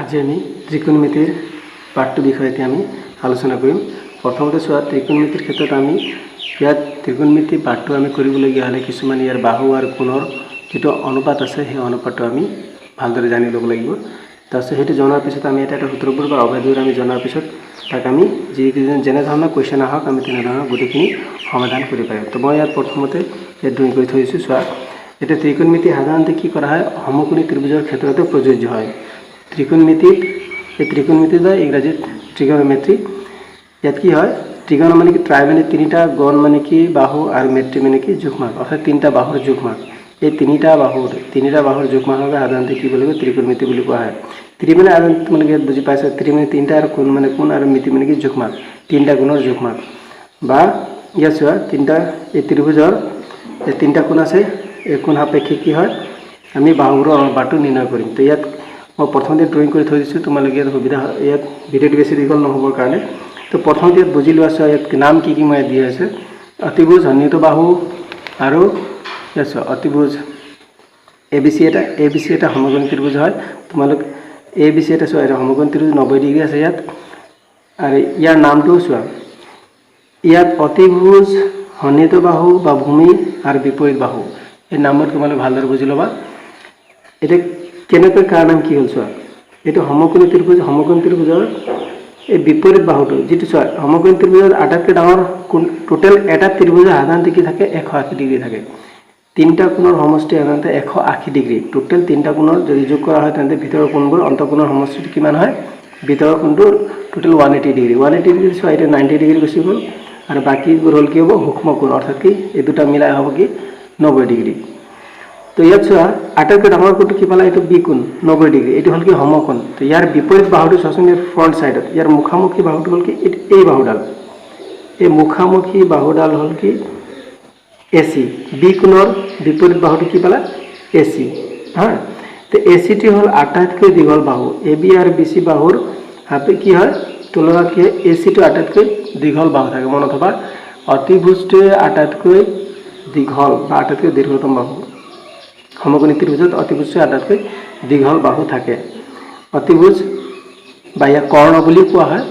আজি আমি ত্ৰিকোণমিতিৰ পাঠটো বিষয়তে আমি আলোচনা কৰিম। প্ৰথমতে চোৱা, ত্ৰিকোণমিতিৰ ক্ষেত্ৰত আমি ইয়াত ত্ৰিকোণমিতি পাঠটো আমি কৰিবলগীয়া হ'লে কিছুমান ইয়াৰ বাহু আৰু কোণৰ যিটো অনুপাত আছে সেই অনুপাতটো আমি ভালদৰে জানি ল'ব লাগিব। তাৰপিছত সেইটো জনাৰ পিছত আমি এটা সূত্ৰবোৰ বা অভেদবোৰ আমি জনাৰ পিছত তাক আমি যেনে ধৰণৰ কুৱেশ্যন আহক আমি তেনেধৰণৰ গোটেইখিনি সমাধান কৰিব পাৰিম। তো মই ইয়াত প্ৰথমতে ইয়াত ড্ৰয়িং কৰি থৈ দিছোঁ। চোৱা, এতিয়া ত্ৰিকোণমিতি সাধাৰণতে কি কৰা হয়, সমকোণী ত্ৰিভুজৰ ক্ষেত্ৰতে প্ৰযোজ্য হয়। ত্ৰিকোণমিতিত এই ত্ৰিকোণমিতি বা ইংৰাজীত ট্ৰিগনমেট্ৰি, ইয়াত কি হয়, ট্ৰিগন মানে কি ট্ৰাই মানে তিনিটা, গণ মানে কি বাহু, আৰু মেট্ৰি মানে কি জোখমাক, অৰ্থাৎ তিনিটা বাহুৰ জোখমাক। এই তিনিটা বাহুৰ জোখমাকক সাধাৰণতে কি বুলি কয়, ত্ৰিকোণমিতি বুলি কোৱা হয়। ত্ৰি মানে আৰু তোমালোকে ইয়াত বুজি পাইছা, ত্ৰি মানে তিনিটা, আৰু কোণ মানে কোণ, আৰু মিতি মানে কি জোখমাক, তিনিটা গুণৰ জোখমাক। বা ইয়াত চোৱা, তিনিটা এই ত্ৰিভুজৰ এই তিনিটা কোণ আছে, এই কোণ সাপেক্ষে কি হয় আমি বাহুবোৰৰ অনুপাতটো নিৰ্ণয় কৰিম। তো ইয়াত মই প্ৰথমতে ড্ৰয়িং কৰি থৈ দিছোঁ, তোমালোকে ইয়াত সুবিধা ইয়াত ভিডিঅ'টো বেছি দীঘল নহ'বৰ কাৰণে। তো প্ৰথমতে ইয়াত বুজি লোৱা, চোৱা ইয়াত নাম কি কি মই ইয়াত দিয়া আছে, অতিভুজ, সন্নিহিত বাহু, আৰু ইয়াত চোৱা অতিভুজ এ বি চি এটা সমকোণী ত্ৰিভুজ হয়। তোমালোক এ বি চি এটা চোৱা, এটা সমকোণী ত্ৰিভুজ 90 ডিগ্ৰী আছে ইয়াত। আৰু ইয়াৰ নামটো চোৱা, ইয়াত অতিভুজ, সন্নিহিত বাহু বা ভূমি আৰু বিপৰীত বাহু, এই নামবোৰ তোমালোকে ভালদৰে বুজি ল'বা। এতিয়া কেনেকৈ কাৰ নাম কি হ'ল চোৱা, এইটো সমকোণী ত্ৰিভুজৰ এই বিপৰীত বাহুটো যিটো চোৱা, সমকোণী ত্ৰিভুজৰ আটাইতকৈ ডাঙৰ কোণ, টোটেল এটা ত্ৰিভুজৰ সাধাৰণতে কি থাকে, 180 ডিগ্ৰী থাকে। তিনিটা কোণৰ সমষ্টি সাধাৰণতে 180 ডিগ্ৰী। টোটেল তিনিটা কোণৰ যদি যোগ কৰা হয় তেন্তে ভিতৰৰ কোণবোৰ অন্তঃকোণৰ সমষ্টিটো কিমান হয়, ভিতৰৰ কোণটো টোটেল 180 ডিগ্ৰী। 180 ডিগ্ৰী চোৱা, এতিয়া 90 ডিগ্ৰী গুচি গ'ল, আৰু বাকীবোৰ হ'ল কি হ'ব, সূক্ষ্ম কোণ, অৰ্থাৎ কি এই দুটা মিলাই হ'ব কি 90 ডিগ্ৰী। তো ইয়াত চোৱা, আটাইতকৈ ডাঙৰ কোণটো কি পালা, এইটো বি কোণ 90 ডিগ্ৰী, এইটো হ'ল কি সমকোণ। তো ইয়াৰ বিপৰীত বাহুটো চোৱাচোন, ইয়াৰ ফ্ৰণ্ট ছাইডত ইয়াৰ মুখামুখি বাহুটো হ'ল কি এই বাহুডাল, এই মুখামুখি বাহুডাল হ'ল কি এ চি। বি কোণৰ বিপৰীত বাহুটো কি পালা, এ চি। হা, তো এ চিটি হ'ল আটাইতকৈ দীঘল বাহু। এ বি আৰু বি চি বাহুৰ হাতে কি হয়, তুলনাত কি হয়, এ চিটো আটাইতকৈ দীঘল বাহু থাকে। মনত থবা, অতিভুজটোৱে আটাইতকৈ দীঘল বা আটাইতকৈ দীৰ্ঘতম বাহু। সমকোণী ত্ৰিভুজত অতিভুজটোৱে আটাইতকৈ দীঘল বাহু থাকে। অতিভুজ বা ইয়াক কৰ্ণ বুলি কোৱা হয়,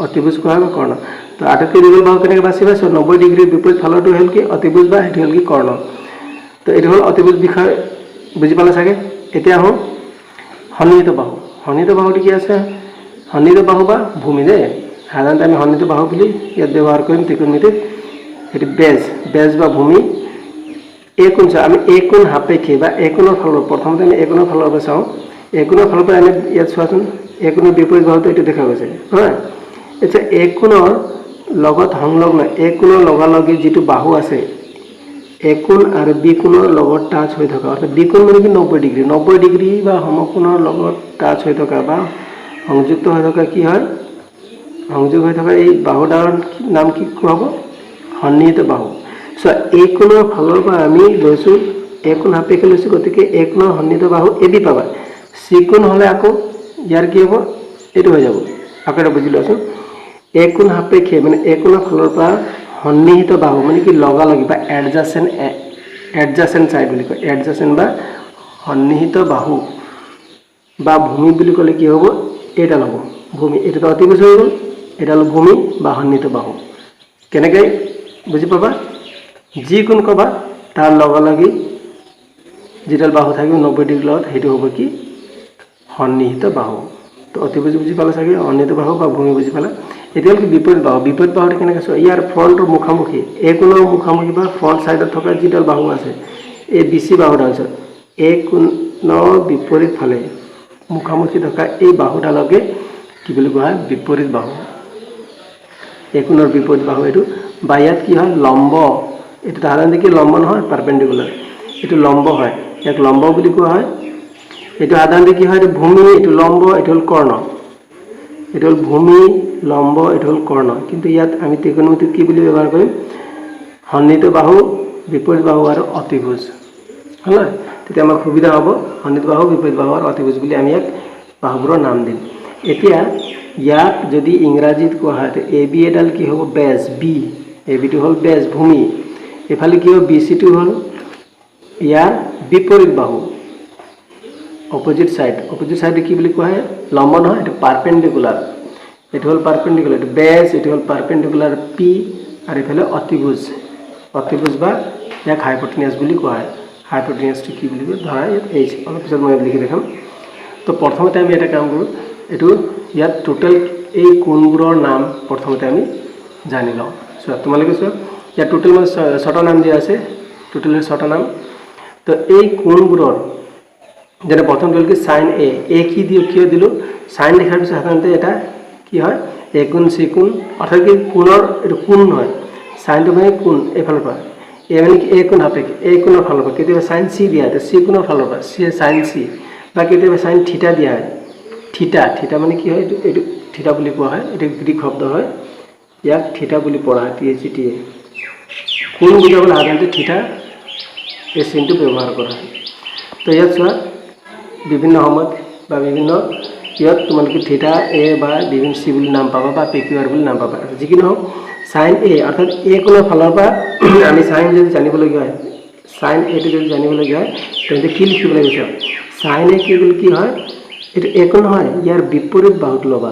অতিভুজ কোৱা হয় বা কৰ্ণ। তো আটাইতকৈ দীঘল বাহু কেনেকৈ বাচিবা, 90 ডিগ্ৰীৰ বিপৰীত ফালৰটো হ'ল কি অতিভুজ, বা সেইটো হ'ল কি কৰ্ণ। তো এইটো হ'ল অতিভুজ বিষয়, বুজি পালা চাগে। এতিয়া আহোঁ সন্নিহিত বাহু। সন্নিহিত বাহুটো কি আছে, সন্নিহিত বাহু বা ভূমি দেই, সাধাৰণতে আমি সন্নিহিত বাহু বুলি ইয়াত ব্যৱহাৰ কৰিম ত্ৰিকোণমিতিত। সেইটো বেজ বা ভূমি। এই কোণ চোৱা, আমি এই কোণ সাপেক্ষে বা এই কোণৰ ফালৰ, প্ৰথমতে আমি এই কোণৰ ফালৰ পৰা চাওঁ। এই কোণৰ ফালৰ পৰা আমি ইয়াত চোৱাচোন, এই কোণৰ বিপৰীত বাহুটো এইটো দেখা গৈছে, হয়। এতিয়া এই কোণৰ লগত সংলগ্ন, এই কোণৰ লগালগি যিটো বাহু আছে, এ কোণ আৰু বি কোণৰ লগত টাচ হৈ থকা, অৰ্থাৎ বি কোণ মানে কি 90 ডিগ্ৰী বা সমকোণৰ লগত টাচ হৈ থকা বা সংযুক্ত হৈ থকা কি হয়, সংযোগ হৈ থকা এই বাহুডালৰ নাম কি কোৱা হ'ব, সন্নিহিত বাহু। চোৱা, এই কোণৰ ফালৰ পৰা আমি লৈছোঁ, এই কোণ সাপেক্ষে লৈছোঁ, গতিকে এই কোণৰ সন্নিহিত বাহু এ বি পাবা। চি কোণ হ'লে আকৌ ইয়াৰ কি হ'ব, এইটো হৈ যাব। আকৌ এটা বুজি লোৱাচোন, এই কোণ সাপেক্ষে মানে এই কোণৰ ফালৰ পৰা সন্নিহিত বাহু মানে কি লগালগি বা এডজাচেণ্ট চাইড বুলি কয়, এডজাচেণ্ট বা সন্নিহিত বাহু বা ভূমি বুলি ক'লে কি হ'ব, এইডাল হ'ব ভূমি। এইটোতো অতিভুজ হৈ গ'ল, এইডাল ভূমি বা সন্নিহিত বাহু। কেনেকৈ বুজি পাবা, যি কোণ ক'বা তাৰ লগালগি যিডাল বাহু থাকিব 90 ডিগ্ৰীৰ লগত, সেইটো হ'ব কি সন্নিহিত বাহু। তো অতিভুজ বুজি পালা চাগে, সন্নিহিত বাহু বা ভূমি বুজি পালা। এতিয়া হ'ল কি বিপৰীত বাহু। বিপৰীত বাহুটো কেনেকৈ চোৱা, ইয়াৰ ফ্ৰণ্টৰ মুখামুখি, এই কোণৰ মুখামুখি বা ফ্ৰণ্ট ছাইডত থকা যিডাল বাহু আছে, এই বি চি বাহুডাল আছে, এই কোণৰ বিপৰীত ফালে মুখামুখি থকা এই বাহুডালকে কি বুলি কোৱা হয়, বিপৰীত বাহু। এই কোণৰ বিপৰীত বাহু এইটো। বা ইয়াত কি হয়, লম্ব, এইটো সাধাৰণতে কি লম্ব নহয়, পাৰপেণ্ডিকুলাৰ, এইটো লম্ব হয়, ইয়াক লম্ব বুলি কোৱা হয়। এইটো সাধাৰণতে কি হয়, এইটো ভূমি, এইটো লম্ব, এইটো হ'ল কৰ্ণ। এইটো হ'ল ভূমি, লম্ব, এইটো হ'ল কৰ্ণ। কিন্তু ইয়াত আমি ত্ৰিকোণমিতিত কি বুলি ব্যৱহাৰ কৰিম, সন্নিহিত বাহু, বিপৰীত বাহু আৰু অতিভুজ, হয় নহয়। তেতিয়া আমাৰ সুবিধা হ'ব, সন্নিহিত বাহু, বিপৰীত বাহু আৰু অতিভুজ বুলি আমি ইয়াক বাহুবোৰৰ নাম দিম। এতিয়া ইয়াক যদি ইংৰাজীত কোৱা হয়, এ বি এডাল কি হ'ব, বেজ, বি, এ বিটো হ'ল বেজ, ভূমি। এইফালে কি হ'ব, বি চিটো হ'ল ইয়াৰ বিপৰীত বাহু, অপোজিট সাইড কি বুলি কোৱা হয় লম্ব নহয় এটো পারপেন্ডিকুলার এটো হল পারপেন্ডিকুলার এটো বেস এটো হল পারপেন্ডিকুলার পি আর এফালে অতিভুজ বা ইয়াক হাইপোটেনিয়াস বুলি কোৱা হয় হাইপোটেনিয়াসটো কি বুলি কয় ধৰা এইচ অলপ পিছত মই লিখি দেখাম তো প্ৰথমতে আমি এটা কাম কৰোঁ এটো ইয়াত টোটাল এই কোণবোৰৰ নাম প্ৰথমতে আমি জানি লওঁ সো তোমালোকে সো ইয়াত টোটাল মানে 6টা নাম দিয়া আছে টোটাল 6টা নাম তো এই কোণবোৰৰ যেনে প্ৰথম হ'ল কি sin a কি দিও কিয় দিলো sin লিখাৰ পিছত সাধাৰণতে এটা কি হয় a কোণ c কোণ অৰ্থাৎ কি কোণৰ এটো কোণ নহয় sin টো মানে কোণ এফালৰ পৰা a মানে কি a কোণ আপেক্ষিক a কোণৰ ফালৰ পৰা কেতিয়াবা sin c দিয়া আছে c কোণৰ ফালৰ পৰা c sin c বা কেতিয়াবা sin থিটা দিয়া হয় থিটা মানে কি হয় এটো থিটা বুলি কোৱা হয় এটো গ্ৰীক শব্দ হয় ইয়াক থিটা বুলি পঢ়া হয় theta কোণ বুজাবলৈ সাধাৰণতে থিটা এই চিনটো ব্যৱহাৰ কৰা হয় তো ইয়াত চোৱা বিভিন্ন সময়ত বা বিভিন্ন ইয়াত তোমালোকে থিটা এ বা বিভিন্ন চি বুলি নাম পাবা বা পিকিউআৰ বুলি নাম পাবা যিকিনো হোক sin a অৰ্থাৎ a কোণৰ ফালৰ পৰা আমি sin যদি জানিবলগীয়া হয় sin a টো যদি জানিবলগীয়া হয় তেন্তে কি লিখিব লাগিব sin a কি হয় এটো a কোণ হয় ইয়াৰ বিপৰীত বাহুটো লবা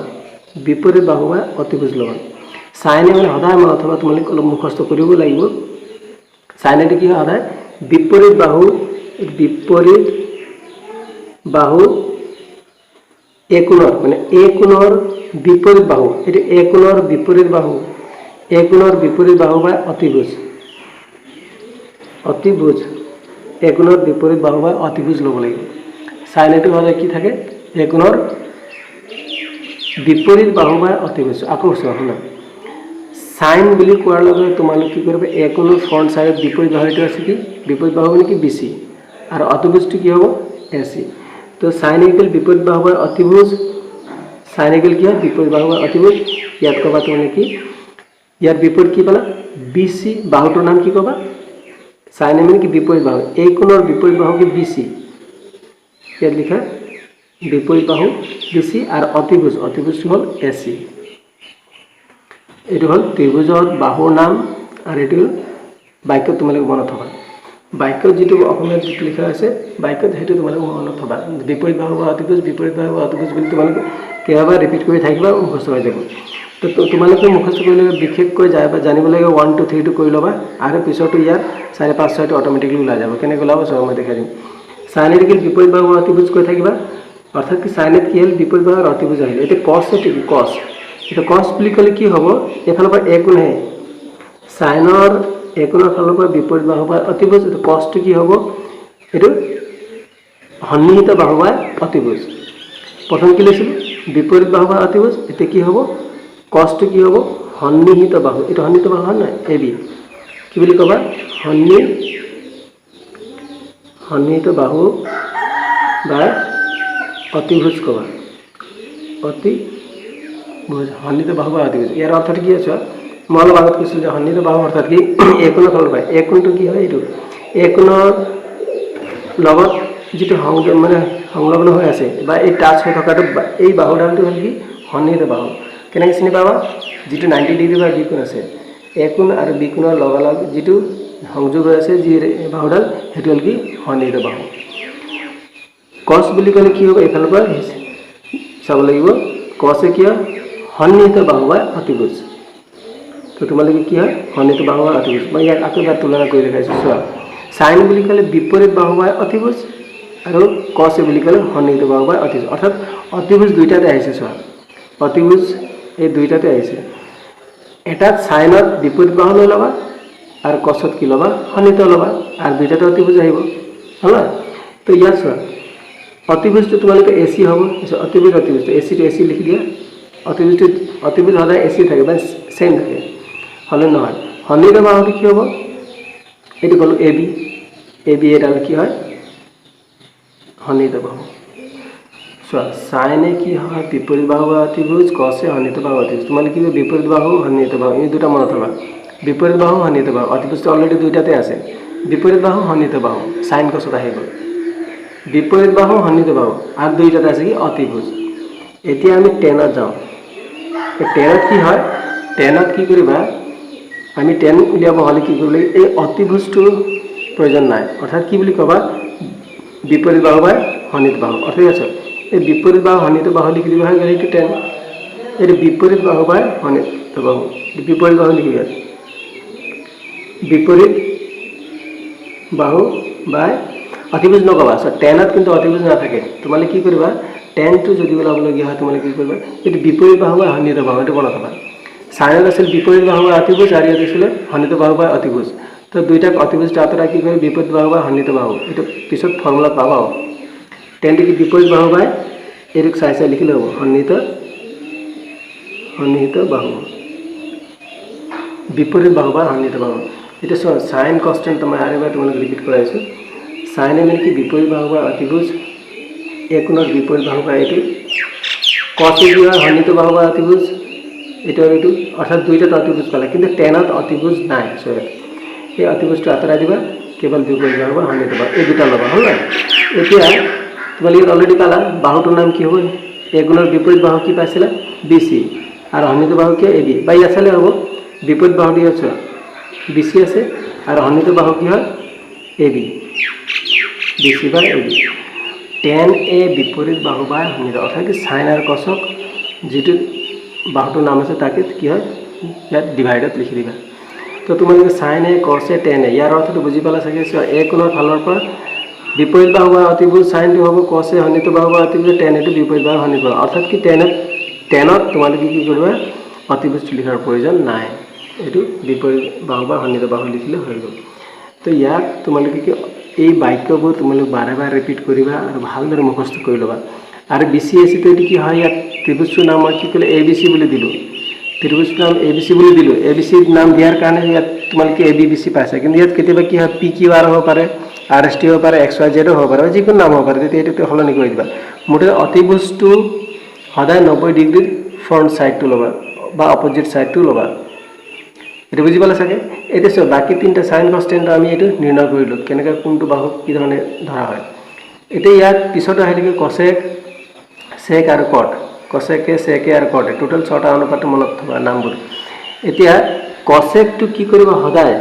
বিপৰীত বাহু বা অতিভুজ লবা sin a মানে সদায় মনত থবা তোমালোকে অলপ মুখস্থ কৰিব লাগিব sin a কি হয় সদায় বিপৰীত বাহু a কোণৰ মানে a কোণৰ বিপৰীত বাহু এটো a কোণৰ বিপৰীত বাহু বা অতিভুজ a কোণৰ বিপৰীত বাহু বা অতিভুজ ল'ব লাগিব sin a টো হলে কি থাকে a কোণৰ বিপৰীত বাহু বা অতিভুজ আকৌ শুনা sin বুলি কোৱাৰ লগে তোমালোক কি কৰিবা a কোণৰ ফ্ৰন্ট সাইডত বিপৰীত বাহুটো আছে কি বিপৰীত বাহু মানে কি BC আৰু অতিভুজটো কি হ'ব AC তো sin ইকুয়াল বিপৰীত বাহু বা অতিভুজ sin ইকুয়াল কি হয় বিপৰীত বাহু বা অতিভুজ ইয়াত কবা তুমি কি ইয়াৰ বিপৰীত কি পালা BC বাহুটোৰ নাম কি কবা sin মানে কি বিপৰীত বাহু এই কোণৰ বিপৰীত বাহু কি BC ইয়াত লিখা বিপৰীত বাহু BC আৰু অতিভুজটো হ'ল AC এটো হল ত্ৰিভুজৰ বাহুৰ নাম আৰু এটো বাক্য তোমালোকে মনত থবা বাক্য যেটো অসমীয়াত যেটো লিখা আছে বাক্যত হেতু তোমালোকে মনত থবা বিপৰীত বাহু বা অতিভুজ বুলি তোমালোকে কেইবাৰ ৰিপিট কৰি থাকিবা মুখস্থ হৈ যাব তো তোমালোকে মুখস্থ কৰিলে বিশেষকৈ জানিবলৈ 1 2 3 টো কৰি লবা আৰু পিছতো ইয়াৰ 4 5 6 টো অটোমেটিক্যালি ওলাই যাব কেনে ওলাব সব মই দেখাই দিম sin এর কি বিপৰীত বাহু বা অতিভুজ কৈ থাকিবা অৰ্থাৎ কি sin এৰ কি হল বিপৰীত বাহু আৰু অতিভুজ আহিল এটো cos এটো cos এটা cos বুলি কলে কি হ'ব এফালৰ পৰা a কোণ হে সাইনৰ a কোণৰ ফালৰ পৰা বিপৰীত বাহু বা অতিভুজ এটা cos টো কি হ'ব এটো সন্নিহিত বাহু বা অতিভুজ প্ৰথম কি লৈছিল বিপৰীত বাহু বা অতিভুজ এতে কি হ'ব cos টো কি হ'ব সন্নিহিত বাহু এটা সন্নিহিত বাহু হয় না ab কি বুলি কবা সন্নিহিত বাহু বা অতিভুজ কবা সন্নিহিত বাহু বা অতিভুজ ইয়াৰ অৰ্থটো কি আছে মই অলপ আগত কৈছিল যে সন্নিহিত বাহু অৰ্থাৎ কি a কোণৰ ফালৰ পৰা a কোণটো কি হয় এইটো a কোণৰ লগত যেটো সংলগ্ন হৈ আছে বা এই টাচ হৈ থকাটো এই বাহুডালটো হ'ল কি সন্নিহিত বাহু কেনেকৈ চিনি পাবা যেটো 90 ডিগ্ৰী বা বি কোণ আছে a কোণ আৰু b কোণৰ লগালগ যেটো সংযোগ হৈ আছে যি বাহুডাল হেতু হ'ল কি সন্নিহিত বাহু cos বুলি ক'লে কি হ'ব এফালৰ পৰা চাব লাগিব cos কি হয় সন্নিহিত বাহু বা অতিভুজ তো তোমালোকে কি হয় সন্নিহিত বাহু বা অতিভুজ মই ইয়াক আকৌ তুলনা কৰি দেখাইছো চোৱা sin বুলি ক'লে বিপৰীত বাহু বা অতিভুজ আৰু cos বুলি ক'লে সন্নিহিত বাহু বা অতিভুজ অৰ্থাৎ অতিভুজ দুইটাতে আহিছে চোৱা অতিভুজ এই দুইটাতে আহিছে এটাত sinত বিপৰীত বাহু লৈ লবা আৰু cosত কি লবা সন্নিহিত লবা আৰু দুইটাতে অতিভুজ আহিব হলা তো ইয়াত চোৱা অতিভুজটো তোমালোকে AC হ'ব অতিভুজ AC টো AC লিখি দিয়া অতিভুজ হলে AC থাকে বা সেম থাকে হলে নহয় সন্নিহিত বাহুটো কি হ'ব এটো বল AB এডাল কি হয় সন্নিহিত বাহু চোৱা sin এ কি হয় বিপৰীত বাহু বা অতিভুজ cos এ সন্নিহিত বাহু অতিভুজ তোমালোকে কি বিপৰীত বাহু সন্নিহিত বাহু এই দুটা মনত থবা বিপৰীত বাহু সন্নিহিত বাহু অতিভুজটো অলৰেডি দুইটাতে আছে বিপৰীত বাহু সন্নিহিত বাহু sin cosত আহি গ'ল বিপৰীত বাহু সন্নিহিত বাহু আৰু দুইটাতে আছে কি অতিভুজ এতিয়া আমি টেনত যাওঁ টেনত কি হয় টেনত কি কৰিবা আমি টেন উলিয়াব হলে কি কৰিব এই অতিভুজটো প্ৰয়োজন নাই অৰ্থাৎ কি বুলি কবা বিপৰীত বাহু বা সন্নিহিত বাহু ঠিক আছে এই বিপরীত বাহু সন্নিহিত বাহু লিখি দিব হয়ে গেল এইটো টেন এই বিপরীত বাহু বাই সন্নিহিত বাহু বিপরীত বাহু লিখি আছে বিপরীত বাহু বাই অতিভুজ নকবা টেনত কিন্তু অতিভুজ নাথাকে তোমালোকে কি কৰিবা টেনটো যদি ওলাবলগীয়া হয় তোমালোকে কি কৰিবা এইটো বিপৰীত বাহু বা সন্নিহিত বাহু এইটো মনত ৰাখিবা সাইনত আছিল বিপৰীত বাহু বা অতিভুজ আৰ ইয়াত আছিল সন্নিহিত বাহু বা অতিভুজ তো দুইটাক অতিভুজটা আঁতৰাই কি কৰে বিপৰীত বাহু বা সন্নিহিত বাহু এইটো পিছত ফৰ্মুলা পাবা টেনটো কি বিপরীত বাহু বাই এইটোক চাই চাই লিখি ল'ব সন্নিহিত বাহু বিপরীত বাহু বা সন্নিহিত বাহু এটা সাইন কনস্ট্যান্ট মই আৰু এবাৰ তোমালোক ৰিপিট কৰাইছো সাইন মানে কি বিপৰীত বাহু বা অতিভুজ একোণৰ বিপরীত বাহু বা এইটো কসে কি হয় সন্নিহিত বাহু বা অতিভুজ এটা এইটো অর্থাৎ দুইটা অতিভুজ পালা কিন্তু টেনত অতিভুজ নাই সরি এই অতিভুজটো আঁতৰাই দিবা কেৱল বিপরীত বাহু বা সন্নিহিত বাহু এই দুটা ল'বা হ'ল এতিয়া তোমালোকে অলরেডি পালা বাহুটোৰ নাম কি হ'ব একোণৰ বিপরীত বাহু কি পাইছিলা বিসি আর সন্নিহিত বাহু কি এবি বা ইয়াত চালে হ'ব বিপরীত বাহু দি আছে বিসি আছে আর সন্নিহিত বাহু কি হয় এবি বিসি বাই এবি টেন এ বিপরীত বাহু বাই সন্নিহিত অর্থাৎ কি সাইন আর কসক যেটো বাহুটোৰ নাম আছে তাকে কি হয় ইয়াত ডিভাইডত লিখি দিবা তো তোমালোকে সাইন এ কস এ টেন এ ইয়াৰ অৰ্থটো বুজি পালা চাগে এ কোণৰ ফালৰ পৰা বিপরীত বাহু বা অতিভুজ সাইনটো হ'ব কস এ সন্নিহিত বাহু বা অতিভুজ টেন এটো বিপরীত বাহু সন্নিহিত বাহু অর্থাৎ কি টেনত তোমালোকে কি কৰিবা অতিভুজটো লিখাৰ প্ৰয়োজন নাই এইটো বিপরীত বাহু বা সন্নিহিত বাহু লিখিলে হৈ গ'ল তো ইয়াত তোমালোকে কি এই বাক্যবোৰ তোমালোক বাৰে বাৰে ৰিপিট কৰিবা আৰু ভালদৰে মুখস্থ কৰি ল'বা আৰু বিসি এসি তো এটি কি হয় ইয়াত ত্ৰিভুজটোৰ নাম মই কি ক'লে এ বি চি বুলি দিলোঁ ত্ৰিভুজটোৰ নাম এ বি চি বুলি দিলোঁ এ বি চিৰ নাম দিয়াৰ কাৰণে ইয়াত তোমালোকে এ বি বি চি পাইছা কিন্তু ইয়াত কেতিয়াবা কি হয় পি কিউ আৰ হ'ব পাৰে আৰ এছ টি হ'ব পাৰে এক্স ৱাই জেডো হ'ব পাৰে যিকোনো নাম হ'ব পাৰে তেতিয়া এইটো সলনি কৰি দিবা মুঠতে অতিভুজটো সদায় 90 ডিগ্ৰীৰ ফ্ৰণ্ট সাইডটো ল'বা বা অপোজিট সাইডটো ল'বা এটা বুজি পালা চাগে এতিয়া বাকি তিনটা সাইন কনস্ট্যান্ট আমি এইটো নিৰ্ণয় কৰিলোঁ কেনেকৈ কোনটো বাহু কি ধৰণে ধৰা হয় এতিয়া ইয়াত পিছত আহিলে কসেক সেক আৰু কট কসেকে সেকে আৰু কটে টোটাল 6টা অনুপাত মনত থবা নামবোৰ এতিয়া কসেকটো কি কৰিব সদায়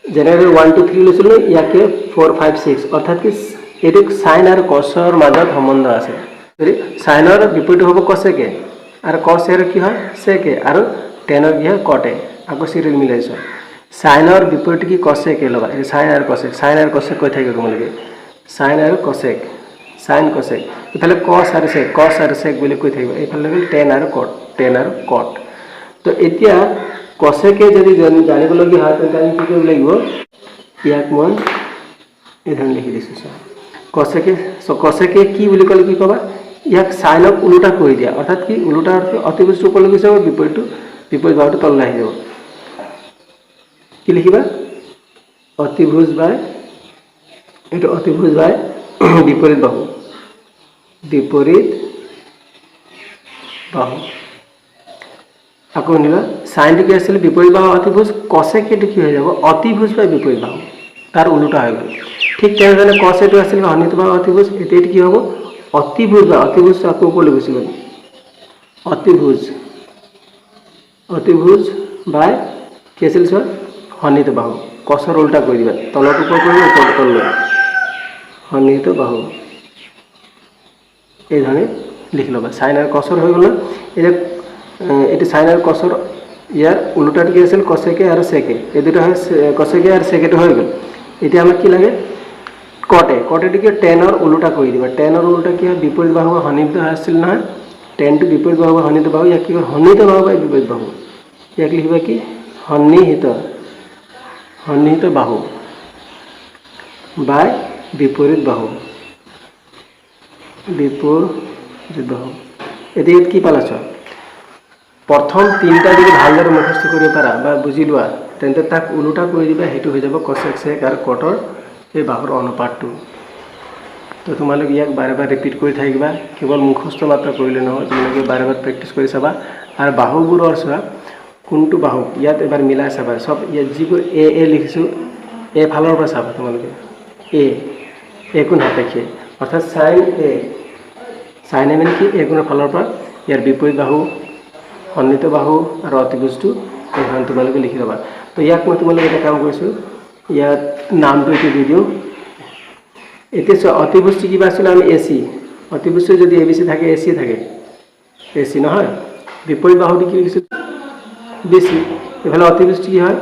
যেনেকৈ 1 2 3 লৈছিলোঁ ইয়াকে 4 5 6 অৰ্থাৎ কি এইটো সাইন আৰু কসৰ মাজত সম্বন্ধ আছে যদি সাইনৰ বিপৰীত হ'ব কসেকে আৰু কসেৰ কি হয় সেকে আৰু টেনৰ কি হয় কটে আকৌ সিৰিয়াল মিলাইছো সাইনৰ বিপৰীত কি কসেকে ল'বা এই সাইন আৰু কসেক কৈ থাকিব তোমালোকে সাইন আৰু কসেক সাইন কসেক ইফালে কস আৰু সেক বুলি কৈ থাকিব এইফালে টেন আৰু কট তো এতিয়া কসেকে যদি জানিবলগীয়া হয় তেন্তে আমি কি কৰিব লাগিব ইয়াক মই এই ধৰণে লিখি দিছোঁ কসেকে কি বুলি ক'লে কি ক'বা ইয়াক সাইনক উল্টা কৰি দিয়া অৰ্থাৎ কি উল্টা অৰ্থ অতিভুজটো ওপৰলৈ যাব বিপৰীত বাহুটো তললৈ আহি যাব কি লিখিবা অতিভুজ বাই এইটো অতিভুজ বাই বিপৰীত বাহু আকৌ নিবা সাইনটো কি আছিল বিপৰীত বাহু অতিভুজ কসেকেটো কি হৈ যাব অতিভুজ বাই বিপৰীত বাহু তাৰ উল্টা হৈ গ'ল ঠিক তেনেদৰে কসেটো আছিল সন্নিহিত বাহু অতিভুজ এতিয়া কি হ'ব অতিভুজ আকৌ ওপৰলৈ গুচি গ'ল অতিভুজ বাই কি আছিল সন্নিহিত বাহু কসৰ উল্টা কৰি দিবা তলত ওপৰ কৰিবা ওপৰত তললৈ সন্নিহিত বাহু এই ধৰণে লিখি ল'বা সাইন আৰু কসৰ হৈ গ'ল এতিয়া এইটো সাইন আৰু কসৰ ইয়াৰ উল্টাটো কি আছিল কসেকে আৰু সেকে এই দুটা হয় কসেকে আৰু সেকেটো হৈ গ'ল এতিয়া আমাক কি লাগে কটেটো কি টেনৰ উল্টা কৰি দিবা টেনৰ উল্টা কি হয় বিপৰীত বাহু বা সন্নিহিত আছিল নহয় টেনটো বিপৰীত বাহু বা সন্নিহিত বাহু ইয়াক কি কয় সন্নিহিত বাহু বা বিপৰীত বাহু ইয়াক লিখিবা কি সন্নিহিত বাহু বাই বিপৰীত বাহু এতিয়া ইয়াত কি পালাছ প্ৰথম তিনিটা যদি ভালদৰে মুখস্থ কৰিব পাৰা বা বুজি লোৱা তেন্তে তাক উল্টা কৰি দিবা সেইটো হৈ যাব কসেক সেক আৰু কটৰ এই বাহুৰ অনুপাতটো তো তোমালোকে ইয়াক বাৰে বাৰে ৰিপিট কৰি থাকিবা কেৱল মুখস্থ মাত্ৰ কৰিলে নহয় তোমালোকে বাৰে বাৰে প্ৰেক্টিছ কৰি চাবা আৰু বাহুবোৰৰ চোৱা কোনটো বাহু ইয়াত এবাৰ মিলাই চাবা সব ইয়াত যিবোৰ এ লিখিছোঁ এ ফালৰ পৰা চাবা তোমালোকে এ কোণ সাপেক্ষে অৰ্থাৎ সাইনে মানে কি এ কোণৰ ফালৰ পৰা ইয়াৰ বিপৰীত বাহু সন্নিহিত বাহু আৰু অতিভুজটো এইখন তোমালোকে লিখি ল'বা তো ইয়াক মই তোমালোকে এটা কাম কৰিছোঁ ইয়াত নামটো এইটো দি দিওঁ এতিয়া চোৱা অতিভুজটো কিবা আছিলে আমি এচি, অতিভুজটো যদি এ বি চি থাকে এচি থাকে, এচি নহয়, বিপৰীত বাহুটো কি লিখিছোঁ বিচি, এইফালে অতিভুজটো কি হয়,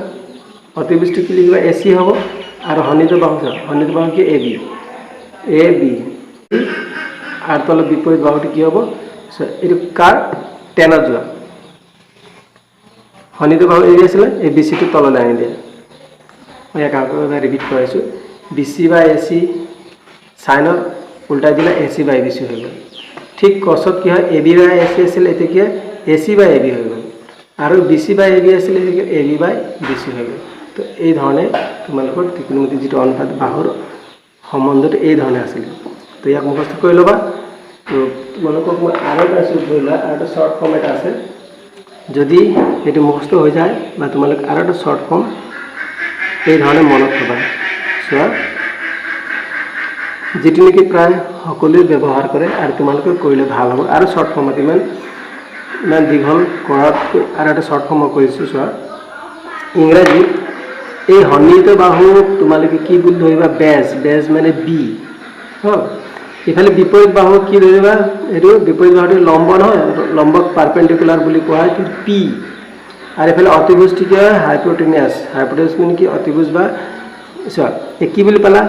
অতিভুজটো কি লিখিবা এচি হ'ব, আৰু সন্নিহিত বাহু কি এ বি, এ বি, আৰু তলত বিপৰীত বাহুটো কি হ'ব, এইটো কাৰ টেনত যোৱা, সন্নিহিত বাহু এৰি আছিলে এই বি চিটো তললৈ আনি দিয়ে। মই ইয়াক আকৌ এবাৰ ৰিপিট কৰাইছোঁ, B C by A C চাইনত উল্টাই দিলে A C by B C হৈ গ'ল। ঠিক কছত কি হয়, এ বি বাই এ চি আছিলে, এতিয়া কি হয় এ চি বাই এ বি হৈ গ'ল, আৰু B C by A B আছিলে, এতিয়া A B by B C হৈ গ'ল। তো এই ধৰণে তোমালোকৰ ত্ৰিকোণমিতিৰ যিটো অনুপাত বাহুৰ সম্বন্ধটো এই ধৰণে আছিলে। তো ইয়াক মুখস্থ কৰি ল'বা। তো তোমালোকক মই আৰু এটা আছোঁ ধৰি লোৱা, আৰু এটা শ্বৰ্ট ফৰ্ম এটা আছে, যদি সেইটো মুখস্থ হৈ যায় বা তোমালোক আৰু এটা শ্বৰ্ট ফৰ্ম এই ধৰণে মনত থবা। চোৱা, যিটো নেকি প্ৰায় সকলোৱে ব্যৱহাৰ কৰে আৰু তোমালোকে কৰিলে ভাল হ'ব। আৰু শ্বৰ্ট ফৰ্মত ইমান দীঘল কৰাতকৈ আৰু এটা শ্বৰ্ট ফৰ্ম কৰিছোঁ। চোৱা, ইংৰাজীত এই সন্নিহিত বাহুক তোমালোকে কি বুলি ধৰিবা, বেজ, বেজ মানে বি, ইফালে বিপৰীত বাহু কি ধৰিবা, এইটো বিপৰীত বাহুটো লম্ব নহয়, লম্বক পাৰপেণ্ডিকুলাৰ বুলি কোৱা হয়, পি, আৰু এইফালে অতিভুজটো কি হয় হাইপোটেনিয়াছ, হাইপোটেনিয়াছ মানে কি অতিভুজ বা চোৱা এই কি বুলি পালা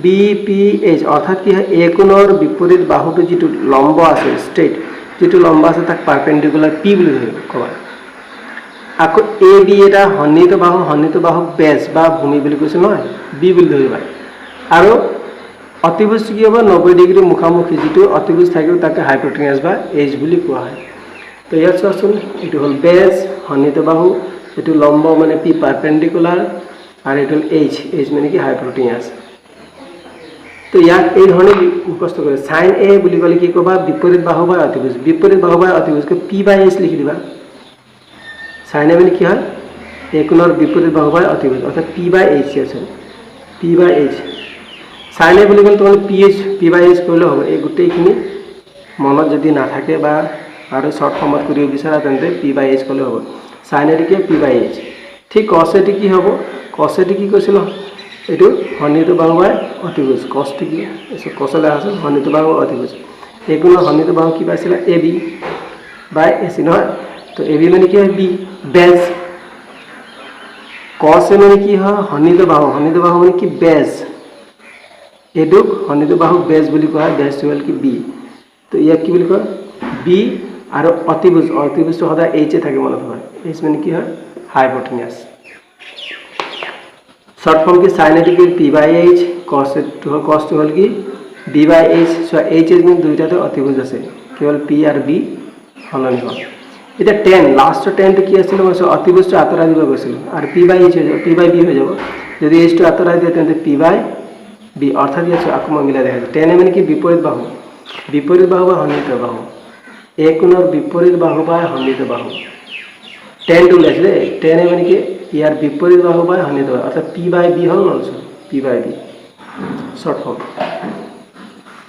বি পি এইচ, অৰ্থাৎ কি হয় এ কোণৰ বিপৰীত বাহুটো যিটো লম্ব আছে ষ্ট্ৰেইট, যিটো লম্ব আছে তাক পাৰপেণ্ডিকুলাৰ পি বুলি ধৰিব ক'বা। আকৌ এ বি এটা সন্নিহিত বাহুক বেজ বা ভূমি বুলি কৈছোঁ নহয়, বি বুলি ধৰিবা। আৰু অতিভুজটো কি হ'ব 90 ডিগ্ৰী মুখামুখি যিটো অতিভুজ থাকিব তাকে হাইপোটেনিয়াছ বা এইচ বুলি কোৱা হয়। তো ইয়াত চোৱাচোন, এইটো হ'ল বেজ সন্নিহিত বাহু, এইটো লম্ব মানে পি পাৰপেণ্ডিকুলাৰ, আৰু এইটো হ'ল এইচ, এইচ মানে কি হাইপোটেনিয়াছ। তো ইয়াক এই ধৰণে মুখস্থ কৰে। চাইন এ বুলি ক'লে কি ক'বা, বিপৰীত বাহু বা অতিভুজ, বিপৰীত বাহু বা অতিভুজকে পি বাই এইচ লিখি দিবা। চাইন এ মানে কি হয় এ কোণৰ বিপৰীত বাহু বা অতিভুজ, অৰ্থাৎ পি বাই এইচ আছে, পি বাই এইচ। চাইন এ বুলি ক'লে তোমালোকে পি এইচ পি বাই এইচ কৰিলেও হ'ব। এই গোটেইখিনি মনত যদি নাথাকে বা আৰু শ্বৰ্ট ফৰ্মত কৰিব বিচাৰা তেন্তে পি বাই এইচ ক'লেও হ'ব। চাইন এটো কি পি বাই এইচ। ঠিক কছ এটো কি হ'ব, কছ এটো কি কৈছিলোঁ, এইটো সন্নিহিত বাহু বাই অতিভুজ, কছটো কি কছলৈ আছোঁ সন্নিহিত বাহু অতিভুজ। এই কোণৰ সন্নিহিত বাহু কি পাইছিলে এ বি বাই এ চি নহয়, তো এ বি মানে কি হয় বি, বেজ। কছ এ মানে কি হয় সন্নিহিত বাহু মানে কি বেজ, এইটোক সন্নিহিত বাহুক বেজ বুলি কোৱা হয়, বেজটো হ'ল কি বি। তো ইয়াক কি বুলি কয় বি, আৰু অতিভুজটো সদায় এইচে থাকে মনত হয়, এইচ মানে কি হয় হাইপোটেনিয়াছ। শ্বৰ্ট ফৰ্ম কি চাইন এটো কি পি বাই এইচ, কছটো হ'ল কি বি বাই এইচ। চোৱা এইচ এইচ মানে দুইটাতে অতিভুজ আছে, কেৱল পি আৰু বি সলনি হ'ল। এতিয়া টেন, লাষ্টৰ টেনটো কি আছিলে, মই অতিভুজটো আঁতৰাই দিব গৈছিলোঁ, আৰু পি বাই এইচ হৈ যাব, পি বাই বি হৈ যাব। যদি এইচটো আঁতৰাই দিয়ে তেন্তে পি বাই বি, অৰ্থাৎ ইয়াত আকৌ মই মিলাই দেখাইছোঁ। টেনে মানে কি বিপৰীত বাহু বা সন্নিহিত বাহু, এ কোণৰ বিপৰীত বাহু বা সন্নিহিত বাহু। টেনটো ওলাইছিলে, টেনে মানে কি ইয়াৰ বিপৰীত বাহু বা সন্নিহিত বাহু, অৰ্থাৎ পি বাই বি হ'ল নলছোঁ, পি বাই বি শ্বৰ্ট ফৰ্ম।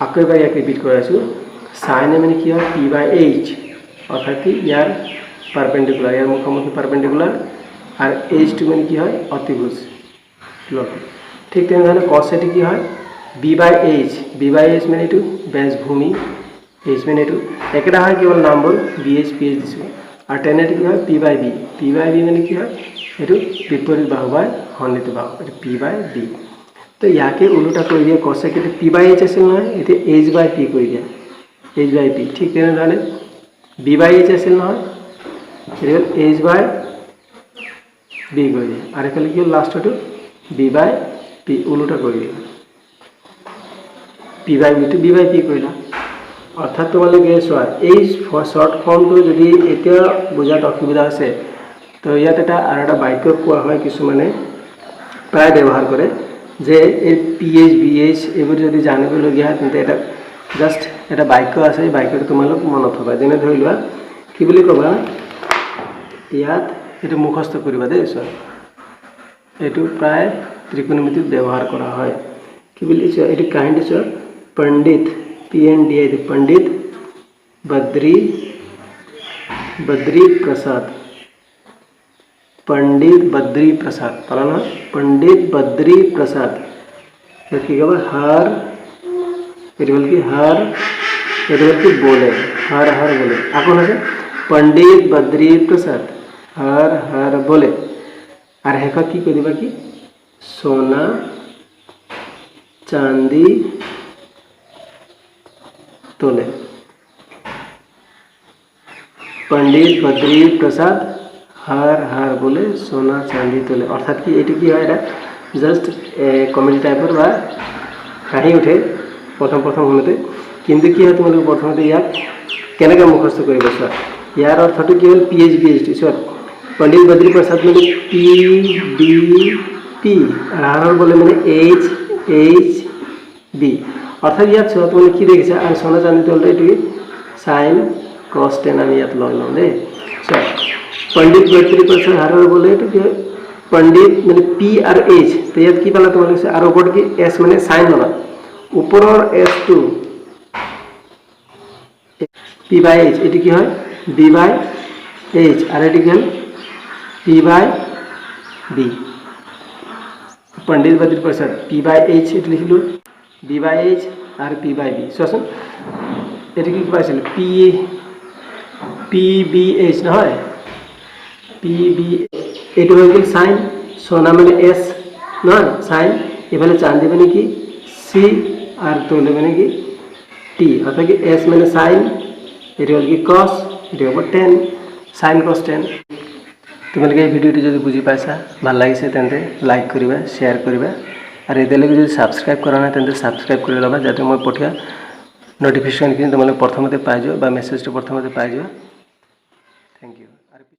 আকৌ এবাৰ ইয়াক ৰিপিট কৰাইছোঁ। চাইন এ মানে কি হয় পি বাই এইচ, অৰ্থাৎ কি ইয়াৰ পাৰপেণ্ডিকুলাৰ, ইয়াৰ মুখামুখি পাৰপেণ্ডিকুলাৰ, আৰু এইচটো মানে কি হয় অতিভুজ। ঠিক তেনেধৰণে কছ এটো কি হয় বি বাই এইচ মানে এইটো বেজ ভূমি, এইচ মানে এইটো একেটা হয়, কেৱল নামবোৰ বি এইচ পি এইচ দিছোঁ। আৰু টেন এটো কি হয় পি বাই বি মানে কি হয় এইটো বিপৰীত বাহু বাই সন্নিহিত বাহু, এইটো পি বাই বি। তো ইয়াকে ওলোটা কৰি দিয়ে, কছে কিন্তু পি বাই এইচ আছিল নহয়, এতিয়া এইচ বাই পি কৰি দিয়া, এইচ বাই পি। ঠিক তেনেধৰণে বি বাই এইচ আছিল নহয়, এইটো হ'ল এইচ বাই বি কৰি দিয়ে, আৰু এইফালে কি হ'ল লাষ্টটো বি বাই পি, ওলোটা কৰি দিয়ে, পি বাই বিটো বি বাই পি কৰিলা। অৰ্থাৎ তোমালোকে চোৱা এই শ্বৰ্ট ফৰ্মটো যদি এতিয়া বুজাত অসুবিধা আছে, তো ইয়াত আৰু এটা বাক্য কোৱা হয়, কিছুমানে প্ৰায় ব্যৱহাৰ কৰে, যে এই পি এইচ বি এইচ এইবোৰ যদি জানিবলগীয়া হয় তেন্তে এটা বাক্য আছে, এই বাক্যটো তোমালোক মনত থবা। যেনে ধৰি লোৱা কি বুলি ক'বা, ইয়াত এইটো মুখস্থ কৰিবা দেই। চোৱা এইটো প্ৰায় ত্ৰিকোণমিতিত ব্যৱহাৰ কৰা হয়। কি বুলি চোৱা এইটো কাহিনীটো চোৱা, পণ্ডিত PNDI, पंडित बद्री प्रसाद, पंडित बद्री प्रसाद, पंडित बद्री प्रसाद, हर এটি হল কি হর, এটি হল কি বলে, হর হর বলে। এখন আছে পণ্ডিত বদ্রী প্রসাদ হর হর বলে, আর হেকা কি করে দিবা কি সোনা চাঁদি তোলে। पंडित बद्री प्रसाद हर हर बोले सोना चांदी तोले, अर्थात कि ये कि है जस्ट कमेडी टाइपर बा हाहि उठे प्रथम प्रथम होते, किंतु कि है तुम लोग प्रथम यार केनेके मुखस्त कर यार अर्थटा कि हल PhD सर पंडित बद्री प्रसाद मैंने PDP और हर हर बोले मैंने HHB, अर्थात यार तुम्हें कि देखिए और सोना चांदी तोल ये साइन cos 10 আমি ইয়াত লৈ লওঁ দেই। চোৱা পণ্ডিত বদ্ৰী প্ৰসাদ হৰ হৰ बोले এইটো কি পণ্ডিত মানে P আৰু H, তো ইয়াত কি পালা তোমালোকে আৰু ওপৰত কি S মানে সাইন ল'বা, ওপৰৰ S টো P by H, এটি কি হয় B by H, আর এটি কি হল P by B। Pandit Badri Prasad P by H এটি লিখিলো, B by H R P by B। চোৱাচোন এটি কি পাইছিল PBH নহয় PB, এইটো হৈ গ'ল সাইন, সোনা মানে S নহয় সাইন, এফালে চাঁদি মানে কি C আর তোলে মানে কি T, অর্থাৎ কি S মানে সাইন, এটি হল কি cos, এটি হ'ব 10 সাইন cos 10। তোমালোকে এই ভিডিওটি যদি বুঝি পাইছা ভাল লাগিছে তেন্তে লাইক কৰিবা, শ্বেয়াৰ কৰিবা, আৰ এতিয়ালৈকে যদি সাবস্ক্ৰাইব কৰা নাই তেন্তে সাবস্ক্ৰাইব কৰি ল'বা যাতে মই পঠিওৱা নটিফিকেশনখিনি তোমালোকে প্ৰথমতে পাই যোৱা বা মেছেজটো প্ৰথমতে পাই যোৱা।